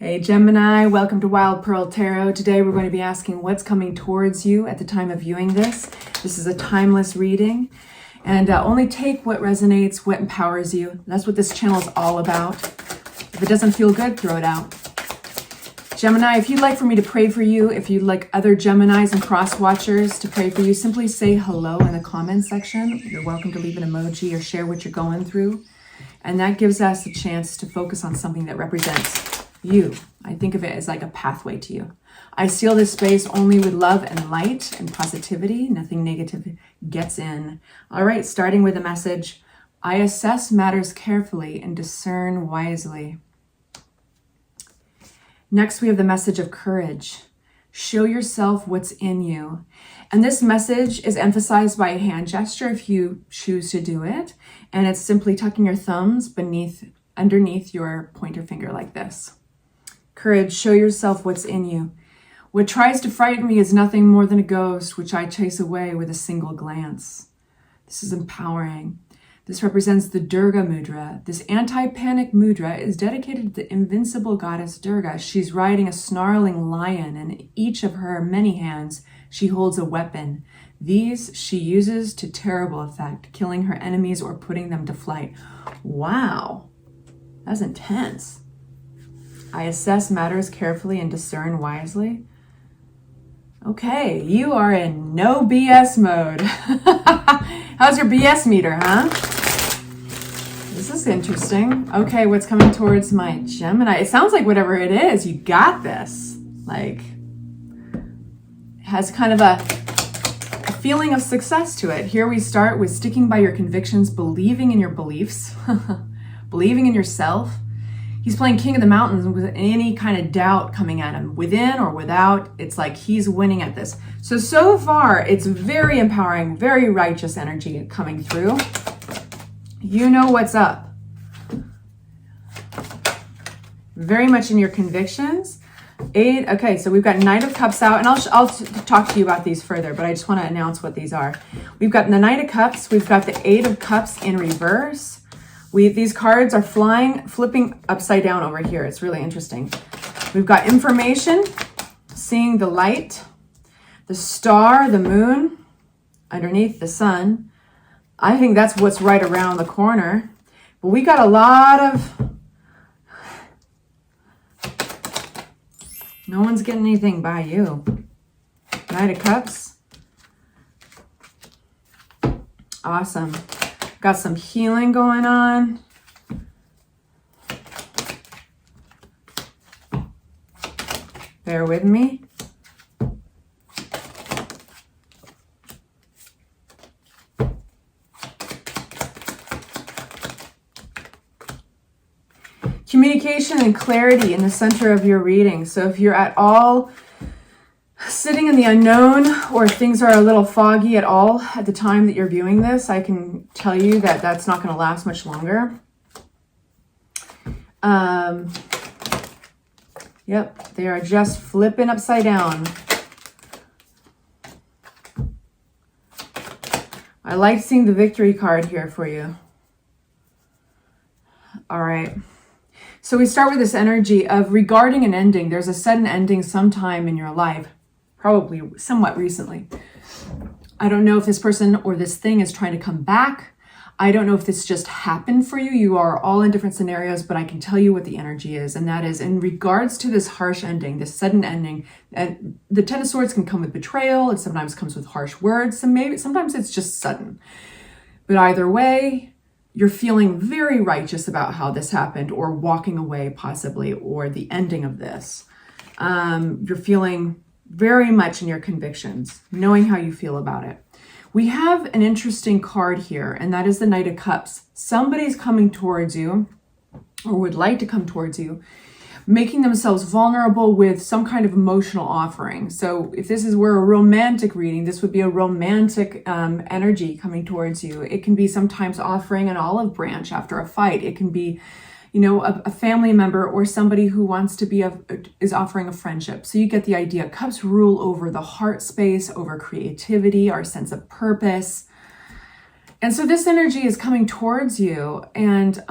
Hey Gemini, welcome to Wild Pearl Tarot. Today we're going to be asking what's coming towards you at the time of viewing this. This is a timeless reading, and only take what resonates, what empowers you. That's what this channel is all about. If it doesn't feel good, throw it out. Gemini, if you'd like for me to pray for you, if you'd like other Geminis and cross watchers to pray for you, simply say hello in the comments section. You're welcome to leave an emoji or share what you're going through. And that gives us a chance to focus on something that represents you. I think of it as like a pathway to you. I seal this space only with love and light and positivity. Nothing negative gets in. All right, starting with a message. I assess matters carefully and discern wisely. Next, we have the message of courage. Show yourself what's in you. And this message is emphasized by a hand gesture if you choose to do it. And it's simply tucking your thumbs underneath your pointer finger like this. Courage, show yourself what's in you. What tries to frighten me is nothing more than a ghost, which I chase away with a single glance. This is empowering. This represents the Durga mudra. This anti-panic mudra is dedicated to the invincible goddess Durga. She's riding a snarling lion, and in each of her many hands, she holds a weapon. These she uses to terrible effect, killing her enemies or putting them to flight. Wow, that's intense. I assess matters carefully and discern wisely. Okay, you are in no BS mode. How's your BS meter, huh? This is interesting. Okay, what's coming towards my Gemini? It sounds like whatever it is, you got this. Like, it has kind of a feeling of success to it. Here we start with sticking by your convictions, believing in your beliefs, believing in yourself. He's playing King of the Mountains with any kind of doubt coming at him, within or without. It's like he's winning at this. So far, it's very empowering, very righteous energy coming through. You know what's up. Very much in your convictions. Okay, so we've got Knight of Cups out, and I'll talk to you about these further, but I just want to announce what these are. We've got the Knight of Cups. We've got the Eight of Cups in reverse. These cards are flipping upside down over here. It's really interesting. We've got information, seeing the light, the star, the moon, underneath the sun. I think that's what's right around the corner. But we got a lot of... No one's getting anything by you. Knight of Cups. Awesome. Got some healing going on. Bear with me. Communication and clarity in the center of your reading. So if you're at all sitting in the unknown, or things are a little foggy at all at the time that you're viewing this, I can tell you that that's not going to last much longer. Yep, they are just flipping upside down. I like seeing the victory card here for you. All right. So we start with this energy of regarding an ending. There's a sudden ending sometime in your life. Probably somewhat recently. I don't know if this person or this thing is trying to come back. I don't know if this just happened for you. You are all in different scenarios, but I can tell you what the energy is. And that is in regards to this harsh ending, this sudden ending. And the Ten of Swords can come with betrayal. It sometimes comes with harsh words. Sometimes it's just sudden. But either way, you're feeling very righteous about how this happened, or walking away possibly, or the ending of this. You're feeling very much in your convictions, knowing how you feel about it. We have an interesting card here, and that is the Knight of Cups. Somebody's coming towards you, or would like to come towards you, making themselves vulnerable with some kind of emotional offering. So if this were a romantic reading, this would be a romantic energy coming towards you. It can be sometimes offering an olive branch after a fight. It can be, you know, a family member or somebody who wants to is offering a friendship. So you get the idea. Cups rule over the heart space, over creativity, our sense of purpose. And so this energy is coming towards you. And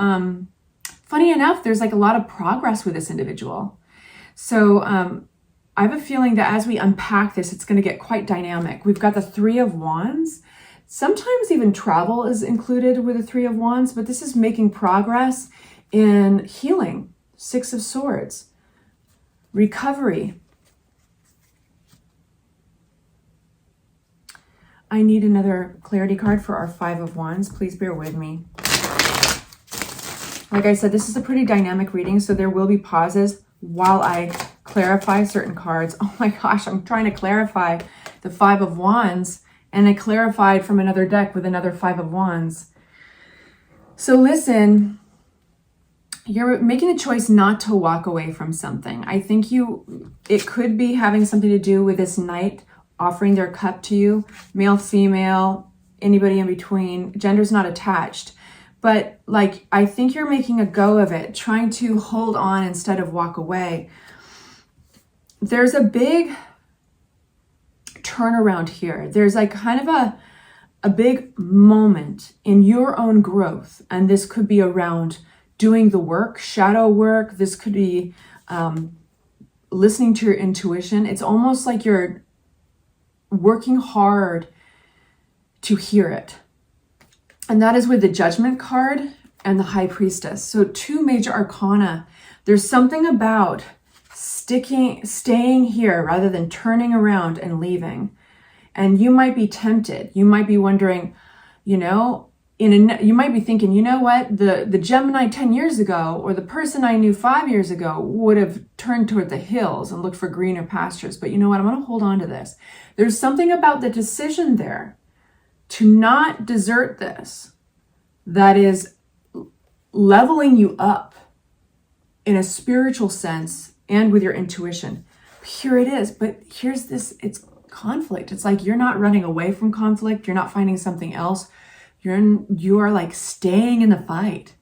funny enough, there's like a lot of progress with this individual. So I have a feeling that as we unpack this, it's going to get quite dynamic. We've got the Three of Wands. Sometimes even travel is included with the Three of Wands, but this is making progress in healing. Six of Swords. Recovery. I need another clarity card for our Five of Wands. Please bear with me. Like I said, this is a pretty dynamic reading, so there will be pauses while I clarify certain cards. Oh my gosh, I'm trying to clarify the Five of Wands, and I clarified from another deck with another Five of Wands. So listen, you're making the choice not to walk away from something. I think it could be having something to do with this knight offering their cup to you, male, female, anybody in between, gender's not attached. But like, I think you're making a go of it, trying to hold on instead of walk away. There's a big turnaround here. There's like kind of a big moment in your own growth. And this could be around doing the work, shadow work. This could be listening to your intuition. It's almost like you're working hard to hear it. And that is with the Judgment card and the High Priestess. So two major arcana. There's something about staying here rather than turning around and leaving. And you might be tempted. You might be wondering, you know, you might be thinking, you know what, the Gemini 10 years ago, or the person I knew 5 years ago would have turned toward the hills and looked for greener pastures. But you know what, I'm going to hold on to this. There's something about the decision there to not desert this that is leveling you up in a spiritual sense and with your intuition. Here it is, but here's this, it's conflict. It's like you're not running away from conflict. You're not finding something else. You are like staying in the fight.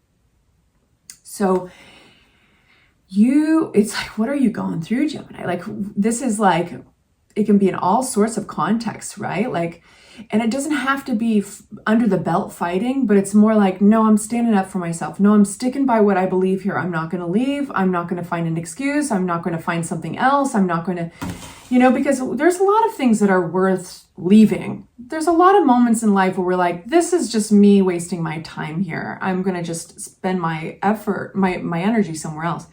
So it's like, what are you going through, Gemini? Like, this is like, it can be in all sorts of contexts, right? Like, and it doesn't have to be under the belt fighting, but it's more like, no, I'm standing up for myself. No, I'm sticking by what I believe here. I'm not going to leave. I'm not going to find an excuse. I'm not going to find something else. I'm not going to, because there's a lot of things that are worth leaving. There's a lot of moments in life where we're like, this is just me wasting my time here. I'm going to just spend my effort, my energy somewhere else.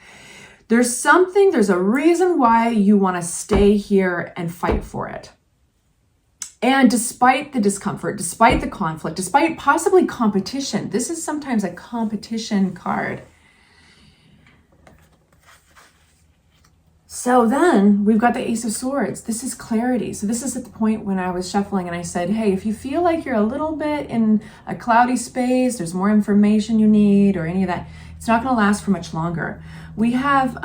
There's a reason why you want to stay here and fight for it. And despite the discomfort, despite the conflict, despite possibly competition, this is sometimes a competition card. So then we've got the Ace of Swords. This is clarity. So this is at the point when I was shuffling and I said, hey, if you feel like you're a little bit in a cloudy space, there's more information you need or any of that, it's not going to last for much longer. We have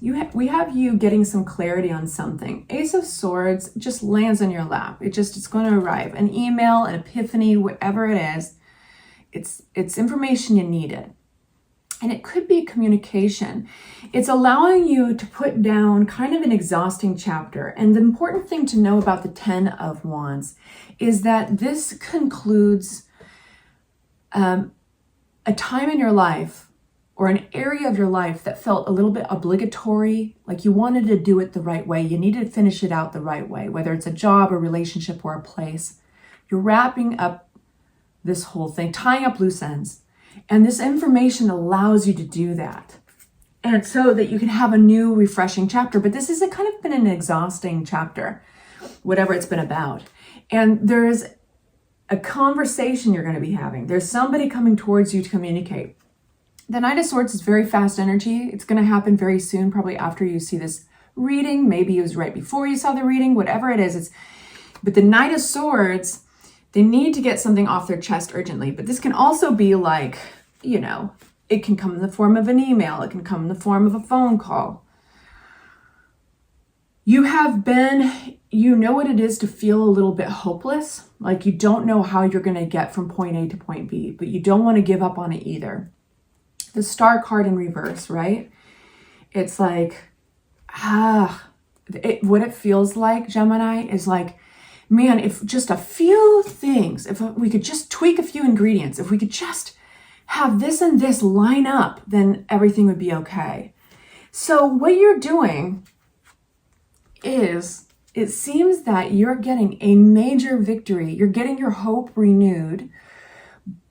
you getting some clarity on something. Ace of Swords just lands on your lap. It's going to arrive. An email, an epiphany, whatever it is. It's information you needed. And it could be communication. It's allowing you to put down kind of an exhausting chapter. And the important thing to know about the 10 of Wands is that this concludes a time in your life or an area of your life that felt a little bit obligatory, like you wanted to do it the right way. You needed to finish it out the right way, whether it's a job, a relationship, or a place. You're wrapping up this whole thing, tying up loose ends. And this information allows you to do that. And so that you can have a new, refreshing chapter. But this has kind of been an exhausting chapter, whatever it's been about. And there's a conversation you're going to be having. There's somebody coming towards you to communicate. The Knight of Swords is very fast energy. It's going to happen very soon, probably after you see this reading. Maybe it was right before you saw the reading, whatever it is. But the Knight of Swords, they need to get something off their chest urgently. But this can also be like, it can come in the form of an email. It can come in the form of a phone call. You know what it is to feel a little bit hopeless. Like you don't know how you're going to get from point A to point B, but you don't want to give up on it either. The Star card in reverse, right? It's like, what it feels like, Gemini, is like, man, if just a few things, if we could just tweak a few ingredients, if we could just have this and this line up, then everything would be okay. So what you're doing is, it seems that you're getting a major victory. You're getting your hope renewed.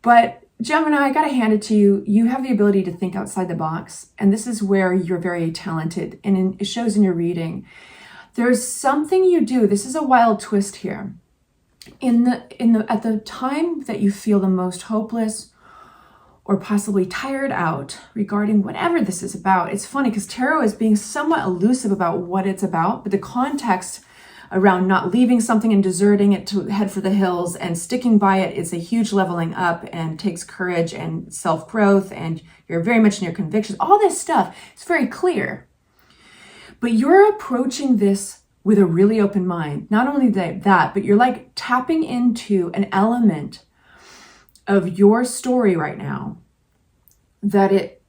But Gemini, I got to hand it to you. You have the ability to think outside the box. And this is where you're very talented. And it shows in your reading. There's something you do. This is a wild twist here. At the time that you feel the most hopeless or possibly tired out regarding whatever this is about. It's funny because tarot is being somewhat elusive about what it's about, but the context around not leaving something and deserting it to head for the hills and sticking by it is a huge leveling up and takes courage and self-growth, and you're very much in your convictions. All this stuff is very clear. But you're approaching this with a really open mind. Not only that, but you're like tapping into an element of your story right now that it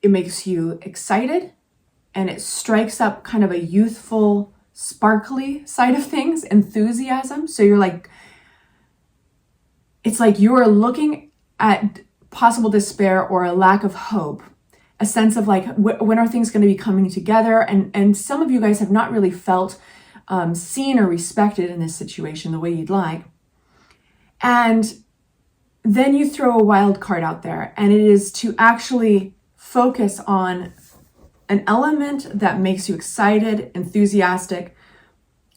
makes you excited, and it strikes up kind of a youthful, sparkly side of things, enthusiasm. So you're like, it's like you're looking at possible despair or a lack of hope, a sense of like, when are things going to be coming together? And some of you guys have not really felt seen or respected in this situation the way you'd like. And then you throw a wild card out there, and it is to actually focus on an element that makes you excited, enthusiastic,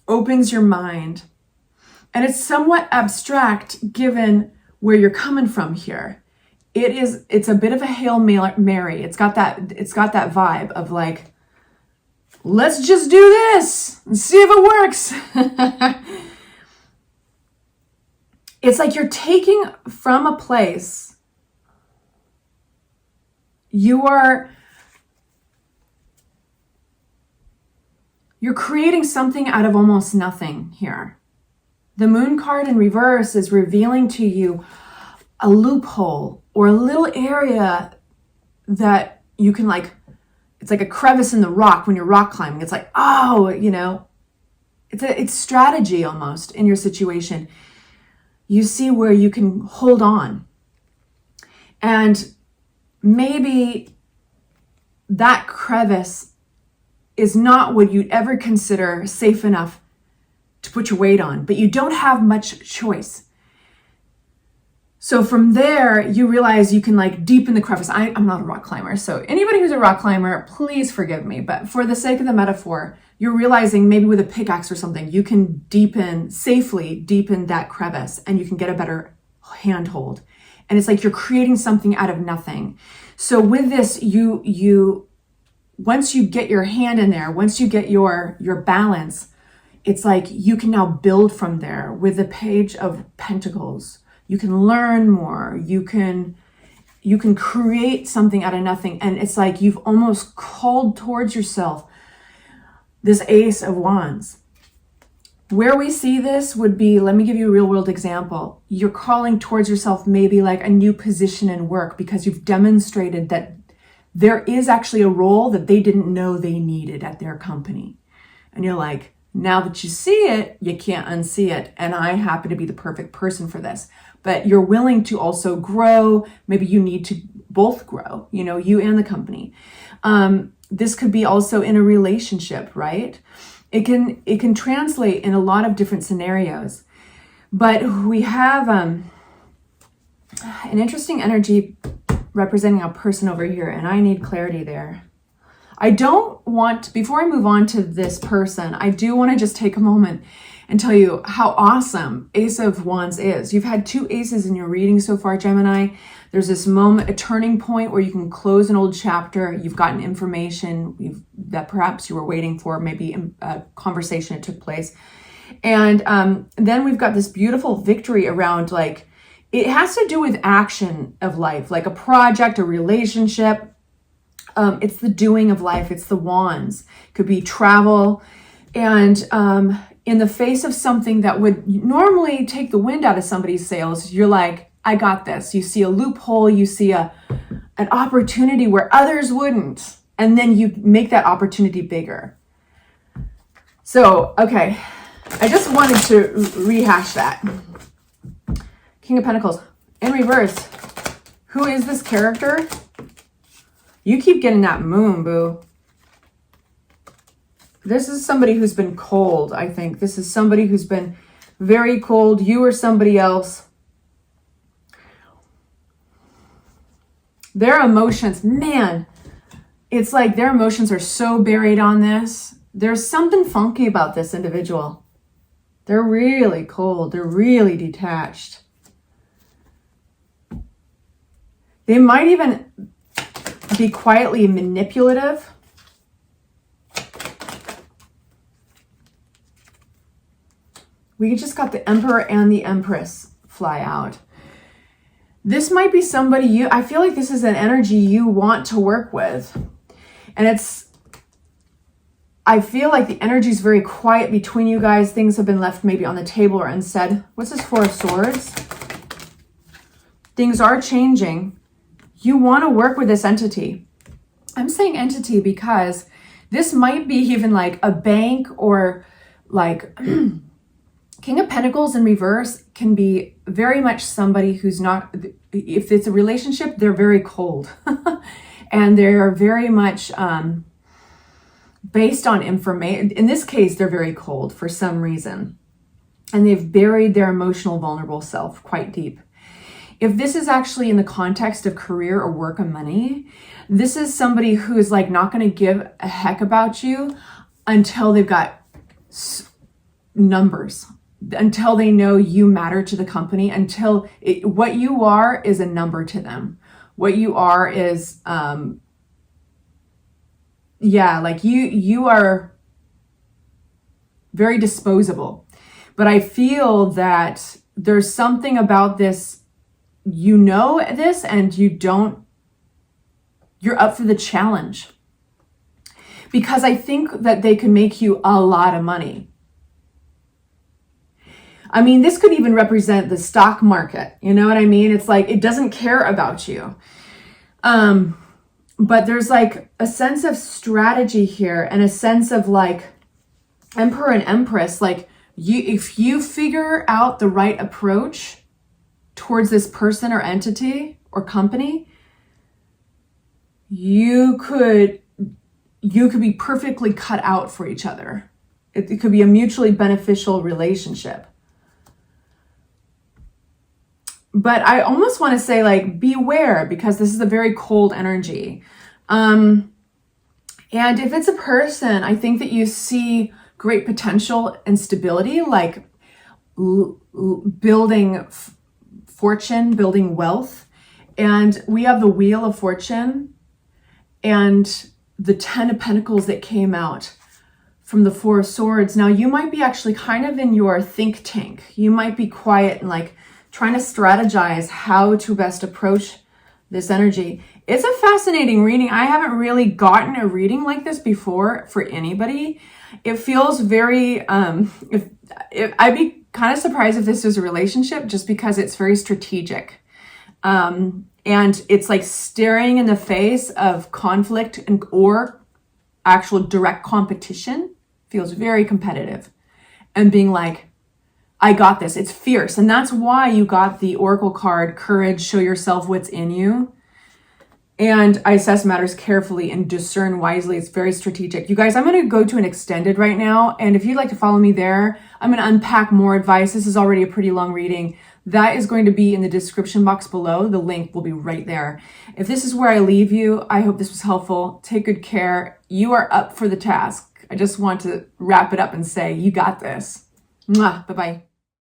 opens your mind. And it's somewhat abstract given where you're coming from here. It's a bit of a Hail Mary. It's got that vibe of like, let's just do this and see if it works. It's like you're taking from a place, you're creating something out of almost nothing here. The Moon card in reverse is revealing to you a loophole or a little area that you can like, it's like a crevice in the rock when you're rock climbing. It's like, oh, it's strategy almost in your situation. You see where you can hold on. And maybe that crevice is not what you'd ever consider safe enough to put your weight on, but you don't have much choice. So from there, you realize you can like deepen the crevice. I'm not a rock climber, so anybody who's a rock climber, please forgive me. But for the sake of the metaphor, you're realizing maybe with a pickaxe or something, you can safely deepen that crevice, and you can get a better handhold. And it's like you're creating something out of nothing. So with this, you once you get your hand in there, once you get your balance, it's like you can now build from there with the Page of Pentacles. You can learn more. You can create something out of nothing. And it's like you've almost called towards yourself this Ace of Wands. Where we see this would be, let me give you a real world example. You're calling towards yourself maybe like a new position in work because you've demonstrated that there is actually a role that they didn't know they needed at their company. And you're like, now that you see it, you can't unsee it. And I happen to be the perfect person for this. But you're willing to also grow. Maybe you need to both grow, you and the company. This could be also in a relationship, right? It can translate in a lot of different scenarios. But we have an interesting energy representing a person over here, and I need clarity there. I don't want, before I move on to this person, I do want to just take a moment and tell you how awesome Ace of Wands is. You've had 2 aces in your reading so far, Gemini. There's this moment, a turning point where you can close an old chapter. You've gotten information that perhaps you were waiting for, maybe a conversation that took place. And then we've got this beautiful victory around like, it has to do with action of life, like a project, a relationship. It's the doing of life. It's the wands. It could be travel. And in the face of something that would normally take the wind out of somebody's sails, you're like, I got this. You see a loophole. You see an opportunity where others wouldn't. And then you make that opportunity bigger. So, okay. I just wanted to rehash that. King of Pentacles in reverse. Who is this character? You keep getting that moon, boo. This is somebody who's been cold, I think. This is somebody who's been very cold. You or somebody else. Their emotions, man, it's like their emotions are so buried on this. There's something funky about this individual. They're really cold. They're really detached. They might even be quietly manipulative. We just got the Emperor and the Empress fly out. This might be somebody I feel like this is an energy you want to work with. And I feel like the energy is very quiet between you guys. Things have been left maybe on the table or unsaid. What's this Four of Swords? Things are changing. You want to work with this entity. I'm saying entity because this might be even like a bank or like King of Pentacles in reverse can be very much somebody who's not, if it's a relationship, they're very cold. And they're very much based on information. In this case, they're very cold for some reason. And they've buried their emotional, vulnerable self quite deep. If this is actually in the context of career or work and money, this is somebody who is like not going to give a heck about you until they've got numbers, until they know you matter to the company, until what you are is a number to them. What you are is, like you are very disposable. But I feel that there's something about this, you know this, and you're up for the challenge. Because I think that they can make you a lot of money. I mean, this could even represent the stock market. You know what I mean? It's like, it doesn't care about you. But there's like a sense of strategy here and a sense of like Emperor and Empress, like if you figure out the right approach towards this person or entity or company, you could be perfectly cut out for each other. It could be a mutually beneficial relationship. But I almost want to say like, beware, because this is a very cold energy. And if it's a person, I think that you see great potential and stability, like building fortune, building wealth. And we have the Wheel of Fortune and the 10 of Pentacles that came out from the Four of Swords. Now you might be actually kind of in your think tank. You might be quiet and like trying to strategize how to best approach this energy. It's a fascinating reading. I haven't really gotten a reading like this before for anybody. It feels very, I'd be kind of surprised if this was a relationship, just because it's very strategic. And it's like staring in the face of conflict or actual direct competition. Feels very competitive and being like, I got this. It's fierce. And that's why you got the Oracle card, Courage, show yourself what's in you. And I assess matters carefully and discern wisely. It's very strategic. You guys, I'm going to go to an extended right now. And if you'd like to follow me there, I'm going to unpack more advice. This is already a pretty long reading. That is going to be in the description box below. The link will be right there. If this is where I leave you, I hope this was helpful. Take good care. You are up for the task. I just want to wrap it up and say, you got this. Mwah. Bye-bye.